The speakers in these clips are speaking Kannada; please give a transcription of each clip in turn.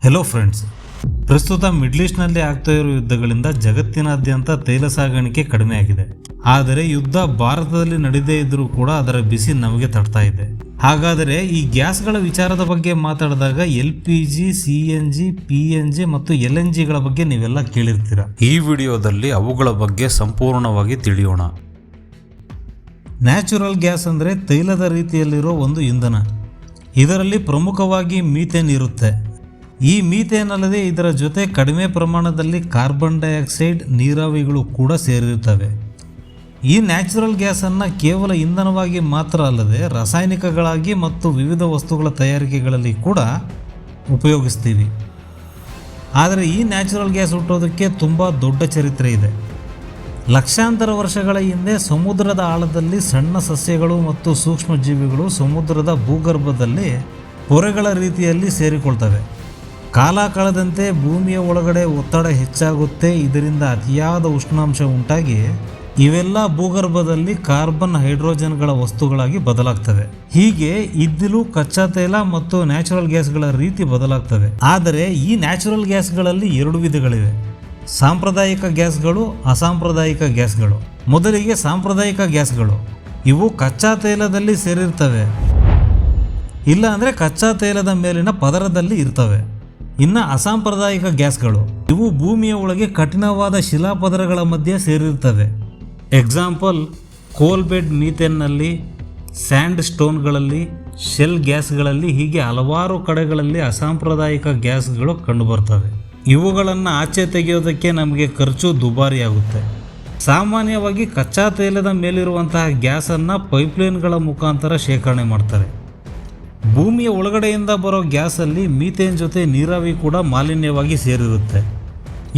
ಹೆಲೋ ಫ್ರೆಂಡ್ಸ್, ಪ್ರಸ್ತುತ ಮಿಡ್ಲ್ ಈಸ್ಟ್ನಲ್ಲಿ ಆಗ್ತಾ ಇರೋ ಯುದ್ಧಗಳಿಂದ ಜಗತ್ತಿನಾದ್ಯಂತ ತೈಲ ಸಾಗಾಣಿಕೆ ಕಡಿಮೆಯಾಗಿದೆ. ಆದರೆ ಯುದ್ಧ ಭಾರತದಲ್ಲಿ ನಡೆದೇ ಇದ್ರೂ ಕೂಡ ಅದರ ಬಿಸಿ ನಮಗೆ ತಡ್ತಾ ಇದೆ. ಹಾಗಾದರೆ ಈ ಗ್ಯಾಸ್ಗಳ ವಿಚಾರದ ಬಗ್ಗೆ ಮಾತಾಡಿದಾಗ LPG, CNG, PNG ಮತ್ತು LNGಗಳ ಬಗ್ಗೆ ನೀವೆಲ್ಲ ಕೇಳಿರ್ತೀರ. ಈ ವಿಡಿಯೋದಲ್ಲಿ ಅವುಗಳ ಬಗ್ಗೆ ಸಂಪೂರ್ಣವಾಗಿ ತಿಳಿಯೋಣ. ನ್ಯಾಚುರಲ್ ಗ್ಯಾಸ್ ಅಂದರೆ ತೈಲದ ರೀತಿಯಲ್ಲಿರೋ ಒಂದು ಇಂಧನ. ಇದರಲ್ಲಿ ಪ್ರಮುಖವಾಗಿ ಮೀಥೇನ್ ಇರುತ್ತೆ. ಈ ಮೀಥೇನ್ ಅಲ್ಲದೆ ಇದರ ಜೊತೆ ಕಡಿಮೆ ಪ್ರಮಾಣದಲ್ಲಿ ಕಾರ್ಬನ್ ಡೈಆಕ್ಸೈಡ್, ನೀರಾವಿಗಳು ಕೂಡ ಸೇರಿರುತ್ತವೆ. ಈ ನ್ಯಾಚುರಲ್ ಗ್ಯಾಸನ್ನು ಕೇವಲ ಇಂಧನವಾಗಿ ಮಾತ್ರ ಅಲ್ಲದೆ ರಾಸಾಯನಿಕಗಳಾಗಿ ಮತ್ತು ವಿವಿಧ ವಸ್ತುಗಳ ತಯಾರಿಕೆಗಳಲ್ಲಿ ಕೂಡ ಉಪಯೋಗಿಸ್ತೀವಿ. ಆದರೆ ಈ ನ್ಯಾಚುರಲ್ ಗ್ಯಾಸ್ ಹುಟ್ಟೋದಕ್ಕೆ ತುಂಬ ದೊಡ್ಡ ಚರಿತ್ರೆ ಇದೆ. ಲಕ್ಷಾಂತರ ವರ್ಷಗಳ ಹಿಂದೆ ಸಮುದ್ರದ ಆಳದಲ್ಲಿ ಸಣ್ಣ ಸಸ್ಯಗಳು ಮತ್ತು ಸೂಕ್ಷ್ಮ ಜೀವಿಗಳು ಸಮುದ್ರದ ಭೂಗರ್ಭದಲ್ಲಿ ಪೊರೆಗಳ ರೀತಿಯಲ್ಲಿ ಸೇರಿಕೊಳ್ತವೆ. ಕಾಲ ಕಳೆದಂತೆ ಭೂಮಿಯ ಒಳಗಡೆ ಒತ್ತಡ ಹೆಚ್ಚಾಗುತ್ತೆ. ಇದರಿಂದ ಅತಿಯಾದ ಉಷ್ಣಾಂಶ ಉಂಟಾಗಿ ಇವೆಲ್ಲ ಭೂಗರ್ಭದಲ್ಲಿ ಕಾರ್ಬನ್, ಹೈಡ್ರೋಜನ್ಗಳ ವಸ್ತುಗಳಾಗಿ ಬದಲಾಗ್ತವೆ. ಹೀಗೆ ಇದ್ದಿಲು, ಕಚ್ಚಾ ತೈಲ ಮತ್ತು ನ್ಯಾಚುರಲ್ ಗ್ಯಾಸ್ಗಳ ರೀತಿ ಬದಲಾಗ್ತವೆ. ಆದರೆ ಈ ನ್ಯಾಚುರಲ್ ಗ್ಯಾಸ್ಗಳಲ್ಲಿ ಎರಡು ವಿಧಗಳಿವೆ: ಸಾಂಪ್ರದಾಯಿಕ ಗ್ಯಾಸ್ಗಳು, ಅಸಾಂಪ್ರದಾಯಿಕ ಗ್ಯಾಸ್ಗಳು. ಮೊದಲಿಗೆ ಸಾಂಪ್ರದಾಯಿಕ ಗ್ಯಾಸ್ಗಳು. ಇವು ಕಚ್ಚಾ ತೈಲದಲ್ಲಿ ಸೇರಿರ್ತವೆ, ಇಲ್ಲ ಅಂದರೆ ಕಚ್ಚಾ ತೈಲದ ಮೇಲಿನ ಪದರದಲ್ಲಿ ಇರ್ತವೆ. ಇನ್ನು ಅಸಾಂಪ್ರದಾಯಿಕ ಗ್ಯಾಸ್ಗಳು, ಇವು ಭೂಮಿಯ ಒಳಗೆ ಕಠಿಣವಾದ ಶಿಲಾಪದರಗಳ ಮಧ್ಯೆ ಸೇರಿರ್ತವೆ. ಎಕ್ಸಾಂಪಲ್, ಕೋಲ್ ಬೆಡ್ ಮೀಥೇನ್ನಲ್ಲಿ, ಸ್ಯಾಂಡ್ ಸ್ಟೋನ್ಗಳಲ್ಲಿ, ಶೆಲ್ ಗ್ಯಾಸ್ಗಳಲ್ಲಿ, ಹೀಗೆ ಹಲವಾರು ಕಡೆಗಳಲ್ಲಿ ಅಸಾಂಪ್ರದಾಯಿಕ ಗ್ಯಾಸ್ಗಳು ಕಂಡುಬರ್ತವೆ. ಇವುಗಳನ್ನು ಆಚೆ ತೆಗೆಯೋದಕ್ಕೆ ನಮಗೆ ಖರ್ಚು ದುಬಾರಿಯಾಗುತ್ತೆ. ಸಾಮಾನ್ಯವಾಗಿ ಕಚ್ಚಾ ತೈಲದ ಮೇಲಿರುವಂತಹ ಗ್ಯಾಸನ್ನು ಪೈಪ್ಲೈನ್ಗಳ ಮುಖಾಂತರ ಶೇಖರಣೆ ಮಾಡ್ತಾರೆ. ಭೂಮಿಯ ಒಳಗಡೆಯಿಂದ ಬರೋ ಗ್ಯಾಸಲ್ಲಿ ಮೀಥೇನ್ ಜೊತೆ ನೀರಾವಿ ಕೂಡ ಮಾಲಿನ್ಯವಾಗಿ ಸೇರಿರುತ್ತೆ.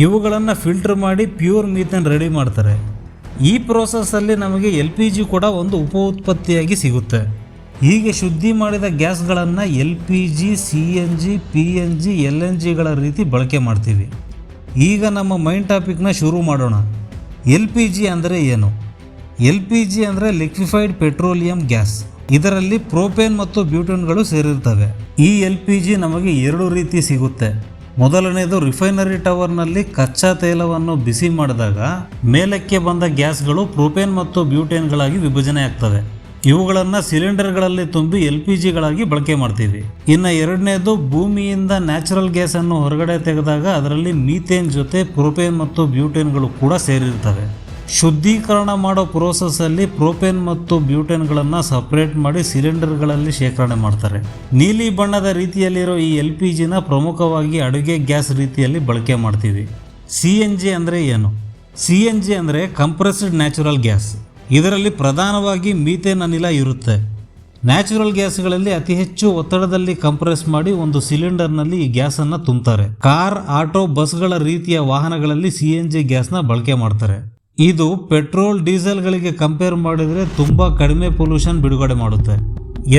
ಇವುಗಳನ್ನು ಫಿಲ್ಟರ್ ಮಾಡಿ ಪ್ಯೂರ್ ಮೀಥೇನ್ ರೆಡಿ ಮಾಡ್ತಾರೆ. ಈ ಪ್ರೋಸೆಸ್ಸಲ್ಲಿ ನಮಗೆ LPG ಕೂಡ ಒಂದು ಉಪ ಉತ್ಪತ್ತಿಯಾಗಿ ಸಿಗುತ್ತೆ. ಹೀಗೆ ಶುದ್ಧಿ ಮಾಡಿದ ಗ್ಯಾಸ್ಗಳನ್ನು LPG, CNG, PNG, LNGಗಳ ರೀತಿ ಬಳಕೆ ಮಾಡ್ತೀವಿ. ಈಗ ನಮ್ಮ ಮೈನ್ ಟಾಪಿಕ್ನ ಶುರು ಮಾಡೋಣ. LPG ಅಂದರೆ ಏನು? LPG ಅಂದರೆ ಲಿಕ್ವಿಫೈಡ್ ಪೆಟ್ರೋಲಿಯಂ ಗ್ಯಾಸ್. ಇದರಲ್ಲಿ ಪ್ರೋಪೇನ್ ಮತ್ತು ಬ್ಯೂಟೇನ್ಗಳು ಸೇರಿರ್ತವೆ. ಈ LPG ನಮಗೆ ಎರಡು ರೀತಿ ಸಿಗುತ್ತೆ. ಮೊದಲನೇದು, ರಿಫೈನರಿ ಟವರ್ನಲ್ಲಿ ಕಚ್ಚಾ ತೈಲವನ್ನು ಬಿಸಿ ಮಾಡಿದಾಗ ಮೇಲಕ್ಕೆ ಬಂದ ಗ್ಯಾಸ್ಗಳು ಪ್ರೋಪೇನ್ ಮತ್ತು ಬ್ಯೂಟೇನ್ಗಳಾಗಿ ವಿಭಜನೆ ಆಗ್ತವೆ. ಇವುಗಳನ್ನು ಸಿಲಿಂಡರ್ಗಳಲ್ಲಿ ತುಂಬಿ LPGಗಳಾಗಿ ಬಳಕೆ ಮಾಡ್ತೀವಿ. ಇನ್ನು ಎರಡನೇದು, ಭೂಮಿಯಿಂದ ನ್ಯಾಚುರಲ್ ಗ್ಯಾಸನ್ನು ಹೊರಗಡೆ ತೆಗೆದಾಗ ಅದರಲ್ಲಿ ಮೀಥೇನ್ ಜೊತೆ ಪ್ರೋಪೇನ್ ಮತ್ತು ಬ್ಯೂಟೇನ್ಗಳು ಕೂಡ ಸೇರಿರ್ತವೆ. ಶುದ್ಧೀಕರಣ ಮಾಡೋ ಪ್ರೋಸೆಸ್ಸಲ್ಲಿ ಪ್ರೋಪೇನ್ ಮತ್ತು ಬ್ಯೂಟೇನ್ಗಳನ್ನು ಸಪ್ರೇಟ್ ಮಾಡಿ ಸಿಲಿಂಡರ್ಗಳಲ್ಲಿ ಶೇಖರಣೆ ಮಾಡ್ತಾರೆ. ನೀಲಿ ಬಣ್ಣದ ರೀತಿಯಲ್ಲಿರೋ ಈ LPGನ ಪ್ರಮುಖವಾಗಿ ಅಡುಗೆ ಗ್ಯಾಸ್ ರೀತಿಯಲ್ಲಿ ಬಳಕೆ ಮಾಡ್ತೀವಿ. CNG ಅಂದರೆ ಏನು? CNG ಅಂದರೆ ಕಂಪ್ರೆಸ್ಡ್ ನ್ಯಾಚುರಲ್ ಗ್ಯಾಸ್. ಇದರಲ್ಲಿ ಪ್ರಧಾನವಾಗಿ ಮೀಥೇನ್ ಅನಿಲ ಇರುತ್ತೆ. ನ್ಯಾಚುರಲ್ ಗ್ಯಾಸ್ಗಳಲ್ಲಿ ಅತಿ ಹೆಚ್ಚು ಒತ್ತಡದಲ್ಲಿ ಕಂಪ್ರೆಸ್ ಮಾಡಿ ಒಂದು ಸಿಲಿಂಡರ್ನಲ್ಲಿ ಈ ಗ್ಯಾಸನ್ನು ತುಂಬ್ತಾರೆ. ಕಾರ್, ಆಟೋ, ಬಸ್ಗಳ ರೀತಿಯ ವಾಹನಗಳಲ್ಲಿ CNG ಗ್ಯಾಸ್ನ ಬಳಕೆ ಮಾಡ್ತಾರೆ. ಇದು ಪೆಟ್ರೋಲ್, ಡೀಸೆಲ್ಗಳಿಗೆ ಕಂಪೇರ್ ಮಾಡಿದರೆ ತುಂಬ ಕಡಿಮೆ ಪೊಲ್ಯೂಷನ್ ಬಿಡುಗಡೆ ಮಾಡುತ್ತೆ.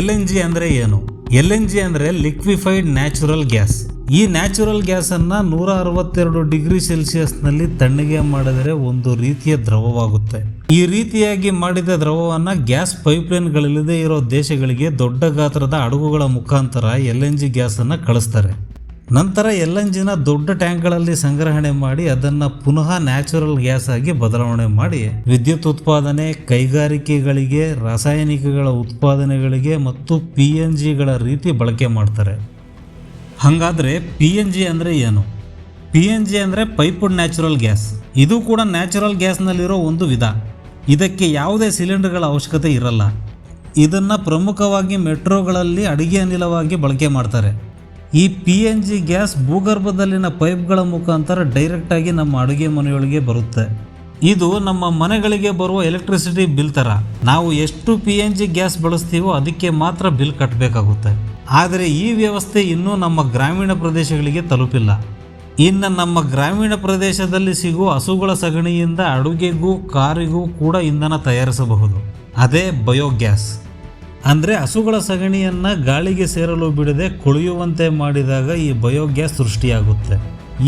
LNG ಅಂದರೆ ಏನು? LNG ಅಂದರೆ ಲಿಕ್ವಿಫೈಡ್ ನ್ಯಾಚುರಲ್ ಗ್ಯಾಸ್. ಈ ನ್ಯಾಚುರಲ್ ಗ್ಯಾಸನ್ನು 162 ಡಿಗ್ರಿ ಸೆಲ್ಸಿಯಸ್ನಲ್ಲಿ ತಣ್ಣಗೆ ಮಾಡಿದರೆ ಒಂದು ರೀತಿಯ ದ್ರವವಾಗುತ್ತೆ. ಈ ರೀತಿಯಾಗಿ ಮಾಡಿದ ದ್ರವವನ್ನು ಗ್ಯಾಸ್ ಪೈಪ್ಲೈನ್ಗಳಿಲ್ಲದೆ ಇರೋ ದೇಶಗಳಿಗೆ ದೊಡ್ಡ ಗಾತ್ರದ ಹಡಗುಗಳ ಮುಖಾಂತರ LNG ಗ್ಯಾಸನ್ನು ಕಳಿಸ್ತಾರೆ. ನಂತರ LNGನ ದೊಡ್ಡ ಟ್ಯಾಂಕ್ಗಳಲ್ಲಿ ಸಂಗ್ರಹಣೆ ಮಾಡಿ ಅದನ್ನು ಪುನಃ ನ್ಯಾಚುರಲ್ ಗ್ಯಾಸ್ ಆಗಿ ಬದಲಾವಣೆ ಮಾಡಿ ವಿದ್ಯುತ್ ಉತ್ಪಾದನೆ, ಕೈಗಾರಿಕೆಗಳಿಗೆ, ರಾಸಾಯನಿಕಗಳ ಉತ್ಪಾದನೆಗಳಿಗೆ ಮತ್ತು PNGಗಳ ರೀತಿ ಬಳಕೆ ಮಾಡ್ತಾರೆ. ಹಾಗಾದರೆ PNG ಅಂದರೆ ಏನು? PNG ಅಂದರೆ ಪೈಪ್ಡ್ ನ್ಯಾಚುರಲ್ ಗ್ಯಾಸ್. ಇದು ಕೂಡ ನ್ಯಾಚುರಲ್ ಗ್ಯಾಸ್ನಲ್ಲಿರೋ ಒಂದು ವಿಧ. ಇದಕ್ಕೆ ಯಾವುದೇ ಸಿಲಿಂಡರ್ಗಳ ಅವಶ್ಯಕತೆ ಇರಲ್ಲ. ಇದನ್ನು ಪ್ರಮುಖವಾಗಿ ಮೆಟ್ರೋಗಳಲ್ಲಿ ಅಡುಗೆ ಅನಿಲವಾಗಿ ಬಳಕೆ ಮಾಡ್ತಾರೆ. ಈ PNG ಗ್ಯಾಸ್ ಭೂಗರ್ಭದಲ್ಲಿನ ಪೈಪ್ಗಳ ಮುಖಾಂತರ ಡೈರೆಕ್ಟಾಗಿ ನಮ್ಮ ಅಡುಗೆ ಮನೆಯೊಳಗೆ ಬರುತ್ತೆ. ಇದು ನಮ್ಮ ಮನೆಗಳಿಗೆ ಬರುವ ಎಲೆಕ್ಟ್ರಿಸಿಟಿ ಬಿಲ್ ಥರ. ನಾವು ಎಷ್ಟು PNG ಗ್ಯಾಸ್ ಬಳಸ್ತೀವೋ ಅದಕ್ಕೆ ಮಾತ್ರ ಬಿಲ್ ಕಟ್ಟಬೇಕಾಗುತ್ತೆ. ಆದರೆ ಈ ವ್ಯವಸ್ಥೆ ಇನ್ನೂ ನಮ್ಮ ಗ್ರಾಮೀಣ ಪ್ರದೇಶಗಳಿಗೆ ತಲುಪಿಲ್ಲ. ಇನ್ನು ನಮ್ಮ ಗ್ರಾಮೀಣ ಪ್ರದೇಶದಲ್ಲಿ ಸಿಗುವ ಹಸುಗಳ ಸಗಣಿಯಿಂದ ಅಡುಗೆಗೂ ಕಾರಿಗೂ ಕೂಡ ಇಂಧನ ತಯಾರಿಸಬಹುದು. ಅದೇ ಬಯೋಗ್ಯಾಸ್. ಅಂದರೆ ಹಸುಗಳ ಸಗಣಿಯನ್ನು ಗಾಳಿಗೆ ಸೇರಲು ಬಿಡದೆ ಕೊಳೆಯುವಂತೆ ಮಾಡಿದಾಗ ಈ ಬಯೋಗ್ಯಾಸ್ ಸೃಷ್ಟಿಯಾಗುತ್ತೆ.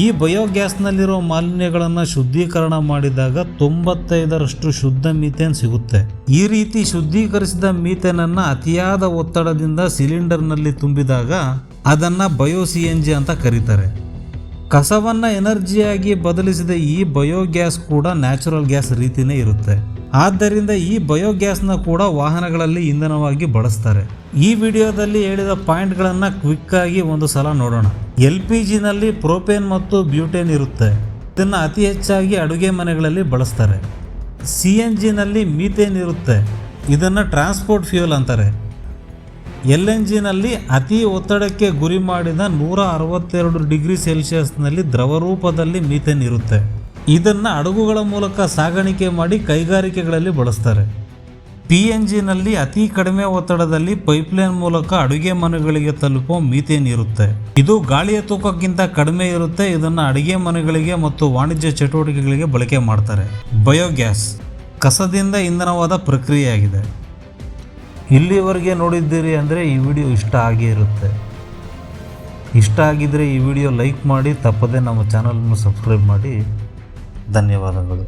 ಈ ಬಯೋಗ್ಯಾಸ್ನಲ್ಲಿರೋ ಮಾಲಿನ್ಯಗಳನ್ನು ಶುದ್ಧೀಕರಣ ಮಾಡಿದಾಗ 95% ಶುದ್ಧ ಮೀಥೇನ್ ಸಿಗುತ್ತೆ. ಈ ರೀತಿ ಶುದ್ಧೀಕರಿಸಿದ ಮೀಥೇನನ್ನು ಅತಿಯಾದ ಒತ್ತಡದಿಂದ ಸಿಲಿಂಡರ್ನಲ್ಲಿ ತುಂಬಿದಾಗ ಅದನ್ನು ಬಯೋ CNG ಅಂತ ಕರೀತಾರೆ. ಕಸವನ್ನು ಎನರ್ಜಿಯಾಗಿ ಬದಲಿಸಿದ ಈ ಬಯೋಗ್ಯಾಸ್ ಕೂಡ ನ್ಯಾಚುರಲ್ ಗ್ಯಾಸ್ ರೀತಿಯೇ ಇರುತ್ತೆ. ಆದ್ದರಿಂದ ಈ ಬಯೋಗ್ಯಾಸ್ನ ಕೂಡ ವಾಹನಗಳಲ್ಲಿ ಇಂಧನವಾಗಿ ಬಳಸ್ತಾರೆ. ಈ ವಿಡಿಯೋದಲ್ಲಿ ಹೇಳಿದ ಪಾಯಿಂಟ್ಗಳನ್ನು ಕ್ವಿಕ್ಕಾಗಿ ಒಂದು ಸಲ ನೋಡೋಣ. LPGನಲ್ಲಿ ಪ್ರೋಪೇನ್ ಮತ್ತು ಬ್ಯೂಟೇನ್ ಇರುತ್ತೆ. ಇದನ್ನು ಅತಿ ಹೆಚ್ಚಾಗಿ ಅಡುಗೆ ಮನೆಗಳಲ್ಲಿ ಬಳಸ್ತಾರೆ. CNGನಲ್ಲಿ ಮೀಥೇನ್ ಇರುತ್ತೆ. ಇದನ್ನು ಟ್ರಾನ್ಸ್ಪೋರ್ಟ್ ಫ್ಯೂಯಲ್ ಅಂತಾರೆ. LNGನಲ್ಲಿ ಅತಿ ಒತ್ತಡಕ್ಕೆ ಗುರಿ ಮಾಡಿದ 162 ಡಿಗ್ರಿ ಸೆಲ್ಸಿಯಸ್ನಲ್ಲಿ ದ್ರವ ರೂಪದಲ್ಲಿ ಮೀಥೇನ್ ಇರುತ್ತೆ. ಇದನ್ನು ಹಡಗುಗಳ ಮೂಲಕ ಸಾಗಾಣಿಕೆ ಮಾಡಿ ಕೈಗಾರಿಕೆಗಳಲ್ಲಿ ಬಳಸ್ತಾರೆ. PNGನಲ್ಲಿ ಅತಿ ಕಡಿಮೆ ಒತ್ತಡದಲ್ಲಿ ಪೈಪ್ಲೈನ್ ಮೂಲಕ ಅಡುಗೆ ಮನೆಗಳಿಗೆ ತಲುಪುವ ಮೀಥೇನ್ ಇರುತ್ತೆ. ಇದು ಗಾಳಿಯ ತೂಕಕ್ಕಿಂತ ಕಡಿಮೆ ಇರುತ್ತೆ. ಇದನ್ನು ಅಡುಗೆ ಮನೆಗಳಿಗೆ ಮತ್ತು ವಾಣಿಜ್ಯ ಚಟುವಟಿಕೆಗಳಿಗೆ ಬಳಕೆ ಮಾಡ್ತಾರೆ. ಬಯೋಗ್ಯಾಸ್ ಕಸದಿಂದ ಇಂಧನವಾದ ಪ್ರಕ್ರಿಯೆಯಾಗಿದೆ. ಇಲ್ಲಿವರೆಗೆ ನೋಡಿದ್ದೀರಿ ಅಂದರೆ ಈ ವಿಡಿಯೋ ಇಷ್ಟ ಆಗೇ ಇರುತ್ತೆ. ಇಷ್ಟ ಆಗಿದ್ದರೆ ಈ ವಿಡಿಯೋ ಲೈಕ್ ಮಾಡಿ, ತಪ್ಪದೆ ನಮ್ಮ ಚಾನಲನ್ನು ಸಬ್ಸ್ಕ್ರೈಬ್ ಮಾಡಿ. ಧನ್ಯವಾದಗಳು.